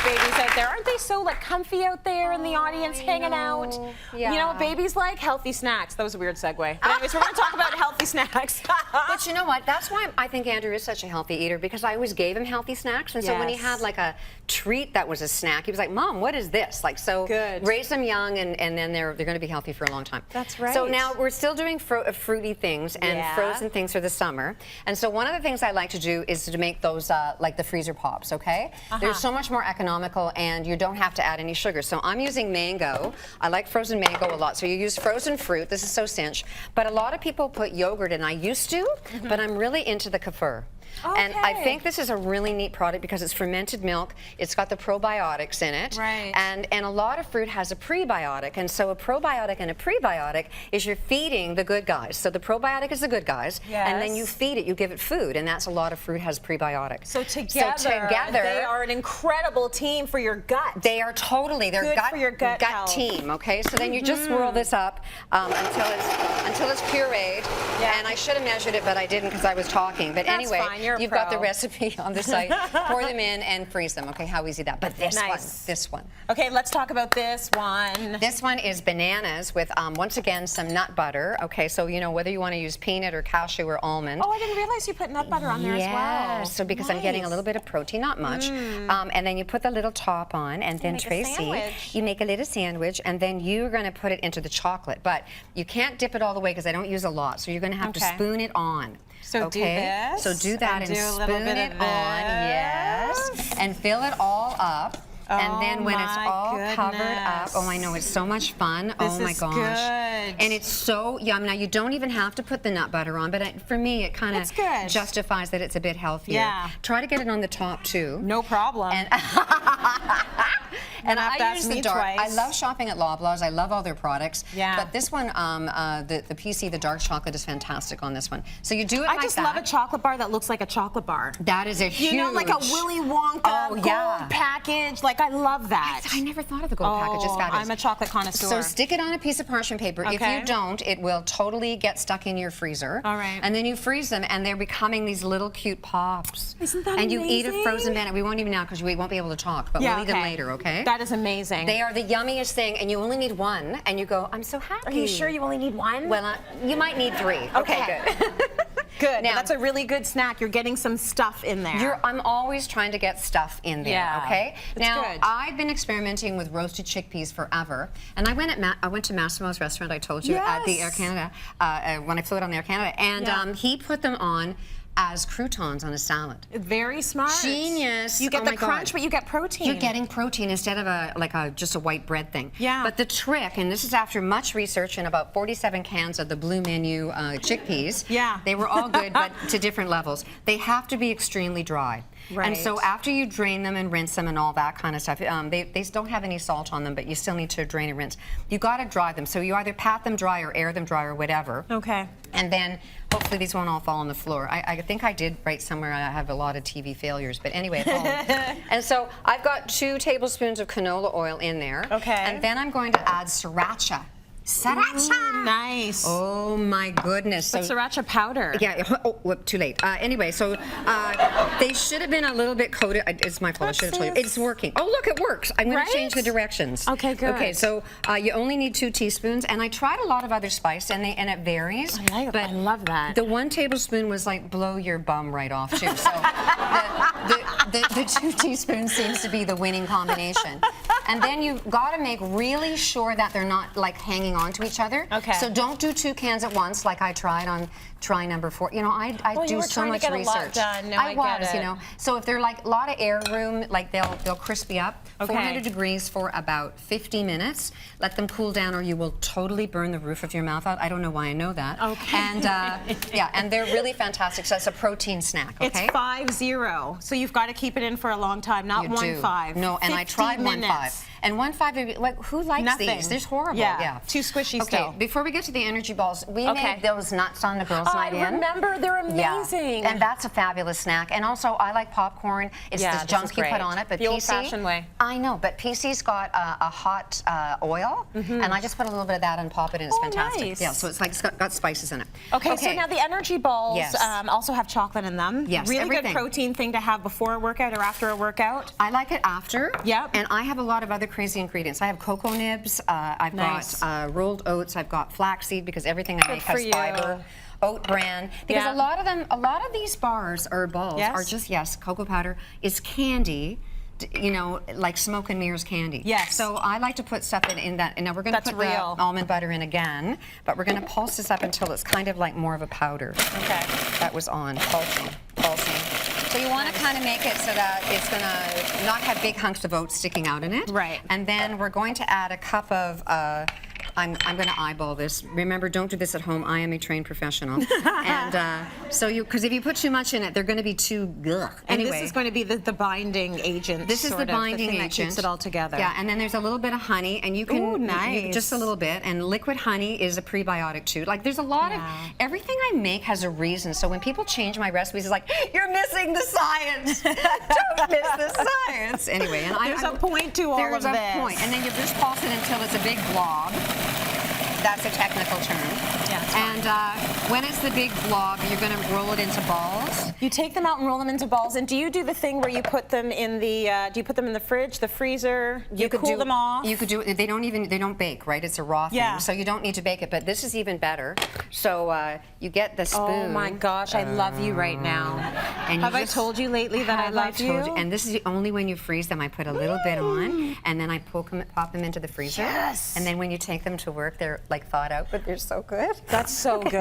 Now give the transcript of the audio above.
babies out there. Aren't they so like comfy out there in the audience hanging out? Yeah. You know what babies like? Healthy snacks. That was a weird segue. But anyways, we're going to talk about healthy snacks. But you know what? That's why I think Andrew is such a healthy eater, because I always gave him healthy snacks. And so when he had like a treat that was a snack, he was like, Mom, what is this? Like, so raise them young, and then they're going to be healthy for a long time. That's right. So now we're still doing fruity things and frozen things for the summer. And so one of the things I like to do is to make those like the freezer pops, okay? They're so much more economical, and you don't have to add any sugar. So I'm using mango. I like frozen mango a lot. So you use frozen fruit. This is so cinch. But a lot of people put yogurt in. I used to, but I'm really into the kefir. Okay. And I think this is a really neat product because it's fermented milk. It's got the probiotics in it. Right. And a lot of fruit has a prebiotic. And so a probiotic and a prebiotic is you're feeding the good guys. So the probiotic is the good guys. Yes. And then you feed it, you give it food. And that's a lot of fruit has prebiotics. So together they are an incredible team for your gut. They are totally, they're good for your gut health. Team, okay? So then you just swirl this up until it's pureed. Yeah. And I should have measured it, but I didn't because I was talking. But that's anyway, fine. You've got the recipe on the site. Pour them in and freeze them. Okay, how easy that. But this one. Okay, let's talk about this one. This one is bananas with, once again, some nut butter. Okay, so you know, whether you want to use peanut or cashew or almond. Oh, I didn't realize you put nut butter on there as well. Yeah, so because I'm getting a little bit of protein, not much. And then you put the little top on, and then Tracy, you make a little sandwich, and then you're going to put it into the chocolate. But you can't dip it all the way because I don't use a lot, so you're going to have to spoon it on. So do this. So do that and spoon it on, yes, and fill it all up. And then when it's all covered up, oh, I know, it's so much fun. Oh my gosh. Good. And it's so yum. Now, you don't even have to put the nut butter on, but for me, it kind of justifies that it's a bit healthier. Yeah. Try to get it on the top, too. No problem. And I use the dark. I love shopping at Loblaws. I love all their products. Yeah. But this one, the PC, the dark chocolate, is fantastic on this one. So you do it like that. I just love a chocolate bar that looks like a chocolate bar. That is a huge... You know, like a Willy Wonka gold package. Like, I love that. I never thought of the gold package. It's fabulous. I'm a chocolate connoisseur. So stick it on a piece of parchment paper. If you don't, it will totally get stuck in your freezer. All right. And then you freeze them, and they're becoming these little cute pops. Isn't that amazing? And you eat a frozen banana. We won't even now because we won't be able to talk, but we'll eat them later, okay? That is amazing. They are the yummiest thing, and you only need one, and you go, I'm so happy. Are you sure you only need one? Well, you might need 3. Okay, good. Good. Now, that's a really good snack. You're getting some stuff in there. I'm always trying to get stuff in there, okay? Now, I've been experimenting with roasted chickpeas forever, and I went to Massimo's restaurant, I told you, at the Air Canada, when I flew it on the Air Canada, and he put them on as croutons on a salad. Very smart. Genius. You get the crunch, but you get protein. You're getting protein instead of just a white bread thing. Yeah. But the trick, and this is after much research and about 47 cans of the Blue Menu chickpeas. Yeah. They were all good, but to different levels. They have to be extremely dry. Right. And so after you drain them and rinse them and all that kind of stuff, they don't have any salt on them, but you still need to drain and rinse. You got to dry them. So you either pat them dry or air them dry or whatever. Okay. And then hopefully these won't all fall on the floor. I think I did write somewhere I have a lot of TV failures, but anyway, at home. And so I've got 2 tablespoons of canola oil in there. Okay. And then I'm going to add sriracha. Sriracha! Nice. Oh my goodness. But sriracha powder. Yeah, oh, whoop, too late. Anyway, so they should have been a little bit coated. It's my fault, I should have told you. It's working. Oh, look, it works. I'm going to change the directions. Okay, good. Okay, so you only need 2 teaspoons, and I tried a lot of other spice, and it varies. I love that. The 1 tablespoon was like blow your bum right off, too. So the 2 teaspoons seems to be the winning combination. And then you've got to make really sure that they're not like hanging on to each other. Okay. So don't do 2 cans at once like I tried on try number 4. You know, I do so much research. A lot done. No, I was, get it. you know. So if they're like a lot of air room, like they'll crispy up. 400 degrees for about 50 minutes. Let them cool down or you will totally burn the roof of your mouth out. I don't know why I know that. Okay. And yeah, and they're really fantastic. So it's a protein snack, okay? It's 5-0. So you've got to keep it in for a long time, not 1-5. No, and I tried 1-5. And 1.5, like who likes Nothing. these? They're horrible. Yeah. Too squishy Okay, still. before we get to the energy balls, we made those nuts on the girls' night in. I remember, they're amazing. Yeah. And that's a fabulous snack. And also, I like popcorn. It's this junk you put on it, but the PC, old-fashioned way. I know, but PC's got a hot oil, and I just put a little bit of that and pop it, and it's fantastic. Nice. Yeah, so it's like it's got spices in it. Okay, so now the energy balls also have chocolate in them. Yes, really everything. good protein thing to have before a workout or after a workout. I like it after. Yep. And I have a lot of other crazy ingredients. I have cocoa nibs. I've got rolled oats. I've got flaxseed because everything I make has fiber. Oat bran, because a lot of these bars or balls are just cocoa powder is candy. You know, like smoke and mirrors candy. Yes. So I like to put stuff in that. And now we're going to put the almond butter in again, but we're going to pulse this up until it's kind of like more of a powder. Okay. That was on, pulsing. So you want to kind of make it so that it's going to not have big hunks of oats sticking out in it. Right. And then we're going to add a cup of, I'm going to eyeball this. Remember, don't do this at home. I am a trained professional. And because if you put too much in it, they're going to be too ugh. And anyway, this is going to be the binding agent. This is the binding agent. That keeps it all together. Yeah, and then there's a little bit of honey, and you can Ooh, nice. just a little bit. And liquid honey is a prebiotic too. Like there's a lot of everything I make has a reason. So when people change my recipes, it's like you're missing the science. Don't miss the science. Anyway, and there's a point to all of this. There's a point, and then you just pulse it until it's a big blob. That's a technical term. Yeah. And when it's the big blob, you're going to roll it into balls. You take them out and roll them into balls. And do you do the thing where you put them in the? Do you put them in the fridge, the freezer? You could cool them off. You could do it. They don't bake, right? It's a raw thing, so you don't need to bake it. But this is even better. So you get the spoon. Oh my gosh, I love you right now. And have I told you lately that I love you? And this is only when you freeze them. I put a little bit on, and then I pop them into the freezer. Yes. And then when you take them to work, they're like thawed out, but they're so good. That's so good.